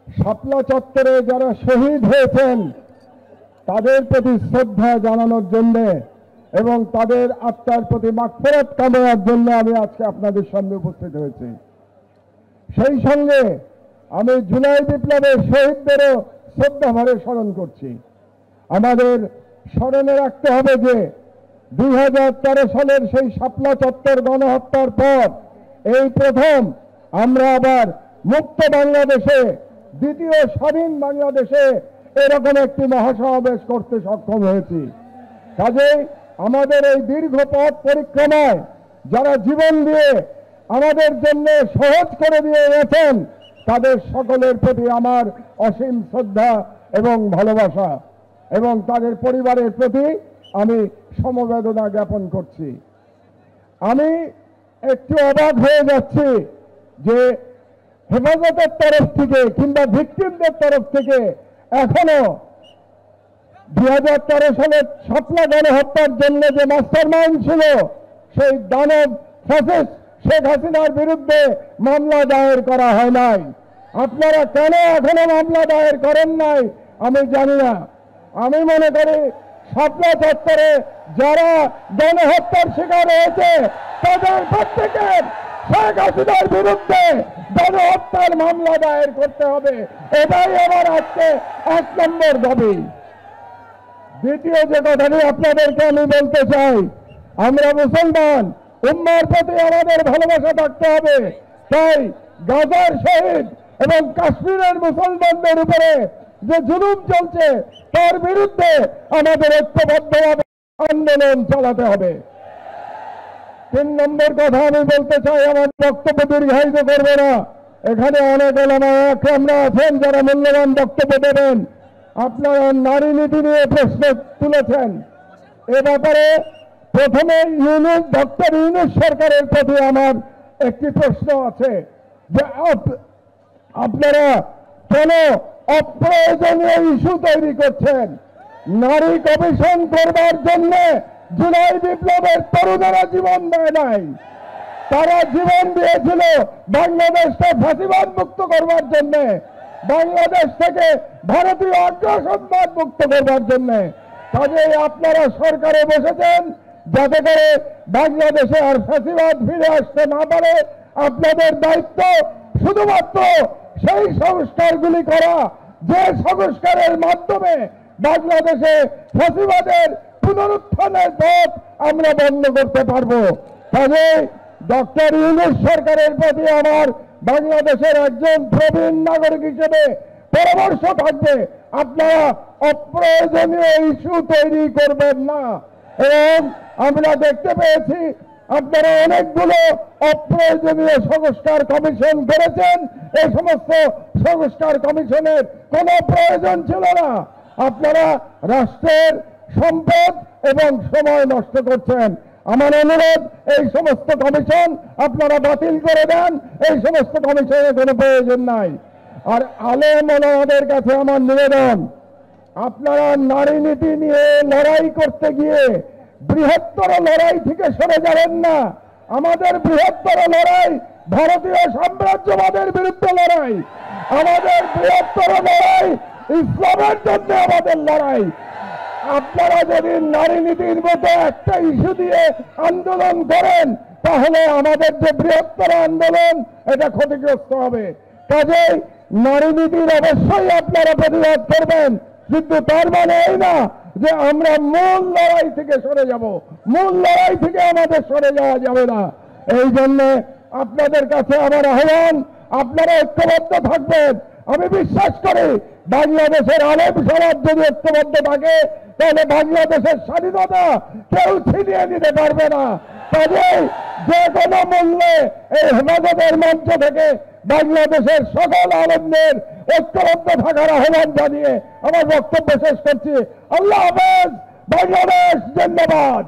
শাপলা চত্বরে যারা শহীদ হয়েছেন তাদের প্রতি শ্রদ্ধা জানানোর জন্য এবং তাদের আত্মার প্রতি মাগফিরাত কামনার জন্য আমি আজকে আপনাদের সামনে উপস্থিত হয়েছি। সেই সঙ্গে আমি জুলাই বিপ্লবের শহীদদেরও শ্রদ্ধাভরে স্মরণ করছি। আমাদের স্মরণে রাখতে হবে যে 2013 সালের সেই শাপলা চত্বর গণহত্যার পর এই প্রথম আমরা আবার মুক্ত বাংলাদেশে, দ্বিতীয় স্বাধীন বাংলাদেশে এরকম একটি মহাসমাবেশ করতে সক্ষম হয়েছি। কাজেই আমাদের এই দীর্ঘ পথ পরিক্রমায় যারা জীবন দিয়ে আমাদের জন্য সহজ করে দিয়ে গেছেন তাদের সকলের প্রতি আমার অসীম শ্রদ্ধা এবং ভালোবাসা এবং তাদের পরিবারের প্রতি আমি সমবেদনা জ্ঞাপন করছি। আমি একটু অবাক হয়ে যাচ্ছি যে হেফাজতের তরফ থেকে কিংবা ভিকটিমদের তরফ থেকে এখনো 2013 সালের শাপলা গণহত্যার জন্য যে মাস্টার মাইন্ড ছিল সেই দানব ফ্যাসিস্ট শেখ হাসিনার বিরুদ্ধে মামলা দায়ের করা হয় নাই। আপনারা কেন এখনো মামলা দায়ের করেন নাই আমি জানি না। আমি মনে করি শাপলা চত্বরে যারা গণহত্যার শিকার হয়েছে তাদের প্রত্যেকের শেখ হাসিনার বিরুদ্ধে গণহত্যার মামলা দায়ের করতে হবে, এটাই আমার আজকে 1 নম্বর দাবি। দ্বিতীয় যে কথাটি আপনাদেরকে আমি বলতে চাই, আমরা মুসলমান, উম্মার প্রতি আমাদের ভালোবাসা থাকতে হবে। তাই গাজার শহীদ এবং কাশ্মীরের মুসলমানদের উপরে যে জুলুম চলছে তার বিরুদ্ধে আমাদের ঐক্যবদ্ধভাবে আন্দোলন চালাতে হবে। 3 নম্বর কথা আমি বলতে চাই, আমার বক্তব্য দীর্ঘায়িত করবে না। এখানে অনেক ওলামায়ে একরামরা আছেন যারা মূল্যবান বক্তব্য দেবেন। আপনারা নারী নীতি নিয়ে প্রশ্ন তুলেছেন। এ ব্যাপারে প্রথমে ডক্টর ইউনূস সরকারের প্রতি আমার একটি প্রশ্ন আছে যে আপনারা কেন অপ্রয়োজনীয় ইস্যু তৈরি করছেন? নারী কমিশন করবার জন্য জুলাই বিপ্লবের তরুণেরা জীবন দেয় নাই, তারা জীবন দিয়েছিল বাংলাদেশকে ফ্যাসিবাদ মুক্ত করবার জন্য, বাংলাদেশ থেকে ভারতীয় আগ্রাসনবাদ মুক্ত করবার জন্য। কাজেই আপনারা সরকারে বসেছেন যাতে করে বাংলাদেশে আর ফ্যাসিবাদ ফিরে আসতে না পারে। আপনাদের দায়িত্ব শুধুমাত্র সেই সংস্কারগুলি করা যে সংস্কারের মাধ্যমে বাংলাদেশে ফ্যাসিবাদের পুনরুত্থানের পথ আমরা বন্ধ করতে পারবো। কাজেই ডক্টর ইউনূস সরকারের প্রতি আমার বাংলাদেশের একজন প্রবীণ নাগরিক হিসেবে পরামর্শ থাকবে, আপনারা অপ্রয়োজনীয় ইস্যু তৈরি করবেন না। এবং আমরা দেখতে পেয়েছি আপনারা অনেকগুলো অপ্রয়োজনীয় সংস্কার কমিশন করেছেন। এই সমস্ত সংস্কার কমিশনের কোনো প্রয়োজন ছিল না। আপনারা রাষ্ট্রের সম্পদ এবং সময় নষ্ট করছেন। আমার অনুরোধ, এই সমস্ত কমিশন আপনারা বাতিল করে দেন। এই সমস্ত কমিশনের কোনো প্রয়োজন নাই। আর আলেম ওলামাদের কাছে আমার নিবেদন, আপনারা নারী নীতি নিয়ে লড়াই করতে গিয়ে বৃহত্তর লড়াই থেকে সরে যাবেন না। আমাদের বৃহত্তর লড়াই ভারতীয় সাম্রাজ্যবাদের বিরুদ্ধে লড়াই, আমাদের বৃহত্তর লড়াই ইসলামের জন্য আমাদের লড়াই। আপনারা যদি নারী নীতির মতো একটা ইস্যু দিয়ে আন্দোলন করেন তাহলে আমাদের যে বৃহত্তর আন্দোলন এটা ক্ষতিগ্রস্ত হবে। কাজেই নারী নীতির অবশ্যই আপনারা প্রতিবাদ করবেন, কিন্তু তার মানে এই না যে আমরা মূল লড়াই থেকে সরে যাব। মূল লড়াই থেকে আমাদের সরে যাওয়া যাবে না। এই জন্য আপনাদের কাছে আমার আহ্বান, আপনারা ঐক্যবদ্ধ থাকবেন। আমি বিশ্বাস করি বাংলাদেশের আলেম সমাজ যদি ঐক্যবদ্ধ থাকে তাহলে বাংলাদেশের স্বাধীনতা কেউ ছিনিয়ে নিতে পারবে না। কাজেই যে কোনো মূল্যে এই হেফাজতের মঞ্চ থেকে বাংলাদেশের সকল আলেমদের ঐক্যবদ্ধ থাকার আহ্বান জানিয়ে আমার বক্তব্য শেষ করছি। আল্লাহ হাফেজ। বাংলাদেশ জিন্দাবাদ।